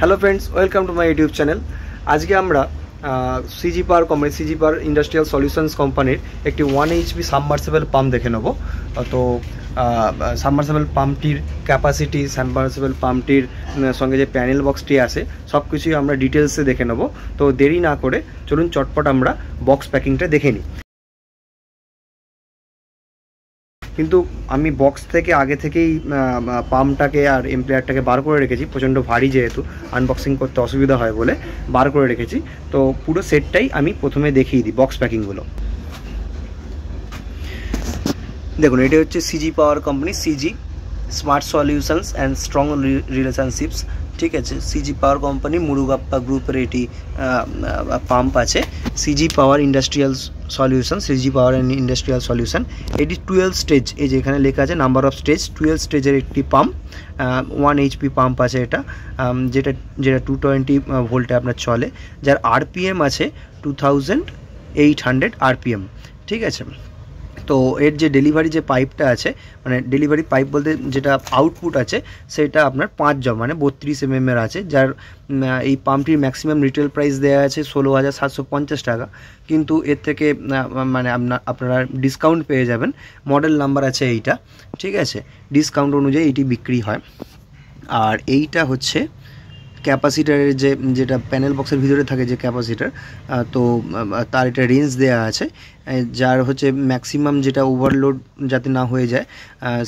Hello friends, welcome to my YouTube channel. आज के আমরা CG power company CG power industrial solutions কোম্পানির একটি 1 এইচপি সাবমার্সিবল পাম্প দেখে নেব। তো সাবমার্সিবল পাম্পটির ক্যাপাসিটি, সাবমার্সিবল পাম্পটির সঙ্গে যে প্যানেল বক্সটি আছে সব কিছুই আমরা ডিটেলসে দেখে নেব। তো দেরি না করে চলুন চটপট আমরা বক্স প্যাকিংটা দেখে নিই। কিন্তু আমি বক্স থেকে আগে থেকেই পাম্পটাকে আর এমপ্লিয়ারটাকে বার করে রেখেছি, প্রচণ্ড ভারী যেহেতু আনবক্সিং করতে অসুবিধা হয় বলে বার করে রেখেছি। তো পুরো সেটটাই আমি প্রথমে দেখিয়ে দিই বক্স প্যাকিংগুলো। দেখুন, এটা হচ্ছে CG power company, CG smart solutions and strong relationships. ঠিক আছে, সিজি পাওয়ার কোম্পানি মুরুগাপ্পা গ্রুপের এটি পাম্প আছে। CG power industrial solution, CG power and industrial solution. এটি 12 স্টেজ, এই যে এখানে লেখা আছে নাম্বার অফ স্টেজ, 12 স্টেজের একটি পাম্প। 1 এইচপি পাম্প আছে এটা, যেটা 220 ভোল্টে আপনার চলে, যার আরপিএম আছে 2800 আরপিএম। ঠিক আছে, তো এর যে ডেলিভারি যে পাইপটা আছে, মানে ডেলিভারি পাইপ বলতে যেটা আউটপুট আছে সেটা আপনার 5 জব মানে 32 mm এর আছে, যার এই পাম্পটির ম্যাক্সিমাম রিটেল প্রাইস দেওয়া আছে 16,750 টাকা। কিন্তু এর থেকে মানে আপনারা ডিসকাউন্ট পেয়ে যাবেন, মডেল নাম্বার আছে এইটা। ঠিক আছে, ডিসকাউন্ট অনুযায়ী এইটি বিক্রি হয়। আর এইটা হচ্ছে ক্যাপাসিটারের যেটা প্যানেল বক্সের ভিতরে থাকে যে ক্যাপাসিটার, তো তার এটা রেঞ্জ দেওয়া আছে, যার হচ্ছে ম্যাক্সিমাম যেটা ওভারলোড যাতে না হয়ে যায়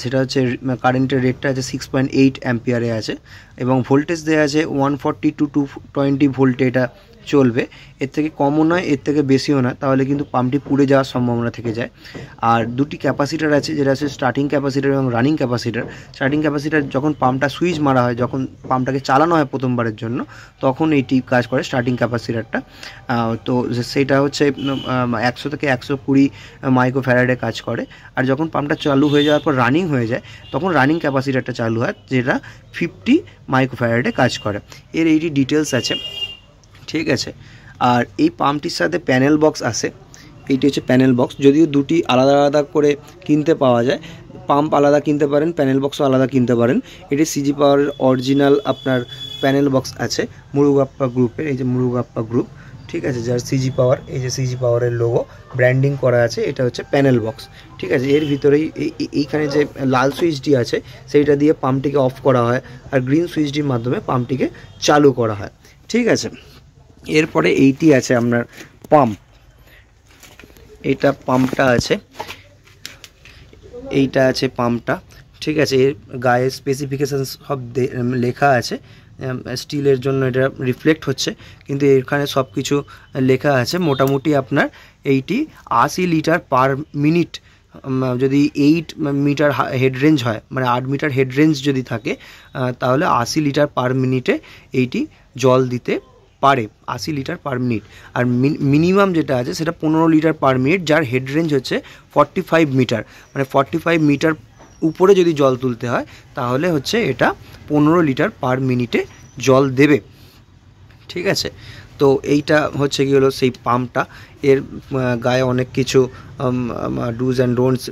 সেটা হচ্ছে কারেন্টের রেটটা আছে 6.8 অ্যাম্পিয়ারে আছে, এবং ভোল্টেজ দেওয়া আছে 140 to 220 ভোল্টে এটা চলবে। এর থেকে কমও নয়, এর থেকে বেশিও না, তাহলে কিন্তু পাম্পটি পুড়ে যাওয়ার সম্ভাবনা থেকে যায়। আর দুটি ক্যাপাসিটার আছে, যেটা আছে স্টার্টিং ক্যাপাসিটার এবং রানিং ক্যাপাসিটার। স্টার্টিং ক্যাপাসিটার যখন পাম্পটা সুইচ মারা হয়, যখন পাম্পটাকে চালানো হয় প্রথমবারের জন্য, তখন এইটি কাজ করে স্টার্টিং ক্যাপাসিটারটা। তো সেইটা হচ্ছে 100 থেকে 120 মাইক্রোফ্যারাডে কাজ করে। আর যখন পাম্পটা চালু হয়ে যাওয়ার পর রানিং হয়ে যায়, তখন রানিং ক্যাপাসিটারটা চালু হয়, যেটা 50 মাইক্রোফ্যারাডে কাজ করে। এর এইটি ডিটেলস আছে। ঠিক আছে, আর এই পাম্পটির সাথে প্যানেল বক্স আসে। এইটি হচ্ছে প্যানেল বক্স, যদিও দুটি আলাদা আলাদা করে কিনতে পাওয়া যায়, পাম্প আলাদা কিনতে পারেন, প্যানেল বক্সও আলাদা কিনতে পারেন। এটি সিজি পাওয়ারের অরিজিনাল আপনার প্যানেল বক্স আছে মুরুগাপ্পা গ্রুপের, এই যে মুরুগাপ্পা গ্রুপ। ঠিক আছে, যার সিজি পাওয়ার, এই যে সিজি পাওয়ারের লোগো ব্র্যান্ডিং করা আছে, এটা হচ্ছে প্যানেল বক্স। ঠিক আছে, এর ভিতরেই এইখানে যে লাল সুইচটি আছে সেইটা দিয়ে পাম্পটিকে অফ করা হয়, আর গ্রিন সুইচটির মাধ্যমে পাম্পটিকে চালু করা হয়। ঠিক আছে, এরপরে এইটি আছে আপনার পাম্প, এইটা পাম্পটা আছে, এইটা আছে পাম্পটা। ঠিক আছে, এর গায়ে স্পেসিফিকেশান সব লেখা আছে। স্টিলের জন্য এটা রিফ্লেক্ট হচ্ছে, কিন্তু এখানে সব কিছু লেখা আছে। মোটামুটি আপনার এইটি 80 লিটার পার মিনিট, যদি 8 মিটার হেড রেঞ্জ হয়, মানে 8 মিটার হেড রেঞ্জ যদি থাকে, তাহলে 80 লিটার পার মিনিটে এইটি জল দিতে পারে, 80 লিটার পার মিনিট। আর মিনিমাম যেটা আছে সেটা 15 লিটার পার মিনিট, যার হেড রেঞ্জ হচ্ছে 45 মিটার, মানে 45 মিটার উপরে যদি জল তুলতে হয় তাহলে হচ্ছে এটা 15 লিটার পার মিনিটে জল দেবে। ঠিক আছে, তো এইটা হচ্ছে কি হলো সেই পাম্পটা। এর গায়ে অনেক কিছু ডুজ অ্যান্ড ডোন্টস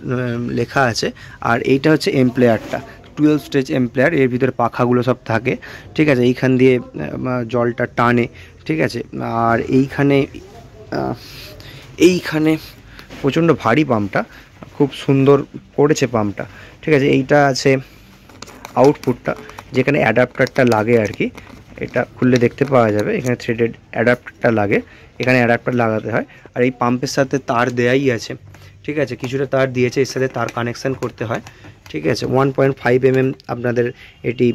লেখা আছে। আর এইটা হচ্ছে এমপ্লেয়ারটা, 12 স্টেজ এমপ্লেয়ার, এর ভিতরে পাখাগুলো সব থাকে। ঠিক আছে, এইখান দিয়ে জলটা টানে। ঠিক আছে, আর এইখানে প্রচণ্ড ভারী পাম্পটা, খুব সুন্দর করেছে পাম্পটা। ঠিক আছে, এইটা আছে আউটপুটটা, যেখানে অ্যাডাপ্টারটা লাগে আর কি, এটা খুললে দেখতে পাওয়া যাবে, এখানে থ্রেডেড অ্যাডাপ্টারটা লাগে, এখানে অ্যাডাপ্টার লাগাতে হয়। আর এই পাম্পের সাথে তার দেয়াই আছে। ঠিক আছে, কিছুটা তার দিয়েছে, এর সাথে তার কানেকশান করতে হয়। ঠিক আছে, 1.5 mm আপনাদের এটি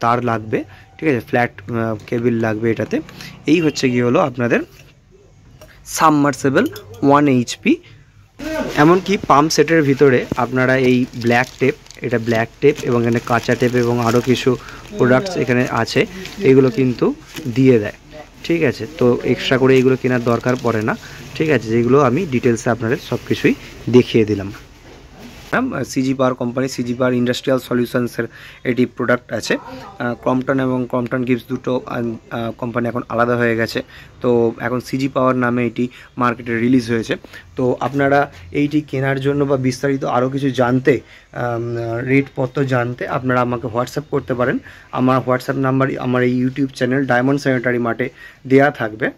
তার লাগবে। ঠিক আছে, ফ্ল্যাট কেবিল লাগবে এটাতে। এই হচ্ছে কি হলো আপনাদের সাবমার্সিবল 1 এইচপি। এমনকি পাম্প সেটের ভিতরে আপনারা এই ব্ল্যাক টেপ, এটা ব্ল্যাক টেপ এবং এখানে কাঁচা টেপ এবং আরও কিছু প্রোডাক্টস এখানে আছে, এগুলো কিন্তু দিয়ে দেয়। ঠিক আছে, তো এক্সট্রা করে এইগুলো কেনার দরকার পড়ে না। ঠিক আছে, যেগুলো আমি ডিটেলসে আপনাদের সব কিছুই দেখিয়ে দিলাম। CG power company, CG power industrial সলিউশনসের এটি প্রোডাক্ট আছে। ক্রম্পটন এবং ক্রম্পটন গিভস দুটো কোম্পানি এখন আলাদা হয়ে গেছে, তো এখন সিজি পাওয়ার নামে এটি মার্কেটে রিলিজ হয়েছে। তো আপনারা এইটি কেনার জন্য বা বিস্তারিত আরও কিছু জানতে, রেটপত্র জানতে আপনারা আমাকে হোয়াটসঅ্যাপ করতে পারেন। আমার হোয়াটসঅ্যাপ নাম্বার আমার এই ইউটিউব চ্যানেল ডায়মন্ড স্যানিটারি মার্টে দেওয়া থাকবে।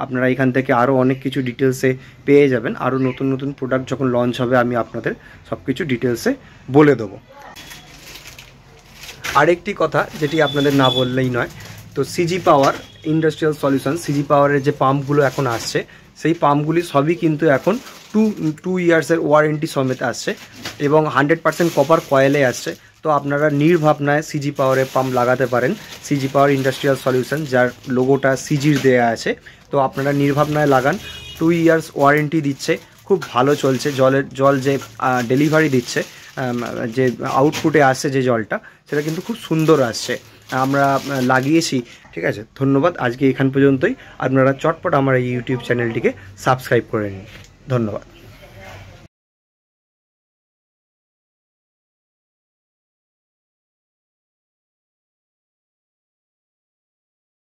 আপনারা এখান থেকে আরও অনেক কিছু ডিটেলসে পেয়ে যাবেন। আরও নতুন নতুন প্রোডাক্ট যখন লঞ্চ হবে আমি আপনাদের সব কিছু ডিটেলসে বলে দেবো। আরেকটি কথা যেটি আপনাদের না বললেই নয়, তো CG power industrial solution, CG পাওয়ারের যে পাম্পগুলো এখন আসছে সেই পাম্পগুলি সবই কিন্তু এখন 2 ইয়ার্সের ওয়ারেন্টি সমেত আসছে এবং 100% কপার কয়েলে আসছে। তো আপনারা নির্ভাবনায় সিজি পাওয়ারের পাম্প লাগাতে পারেন। সিজি পাওয়ার ইন্ডাস্ট্রিয়াল সলিউশন, যার লোগোটা সিজির দেয়া আছে, তো আপনারা নির্ভাবনায় লাগান। 2 ইয়ার্স ওয়ারেন্টি দিচ্ছে, খুব ভালো চলছে। জল যে ডেলিভারি দিচ্ছে, যে আউটপুটে আসছে যে জলটা, সেটা কিন্তু খুব সুন্দর আসছে। আমরা লাগিয়েছি, ঠিক আছে। ধন্যবাদ, আজকে এখান পর্যন্তই। আপনারা চটপট আমার এই ইউটিউব চ্যানেলটিকে সাবস্ক্রাইব করে নিন। ধন্যবাদ।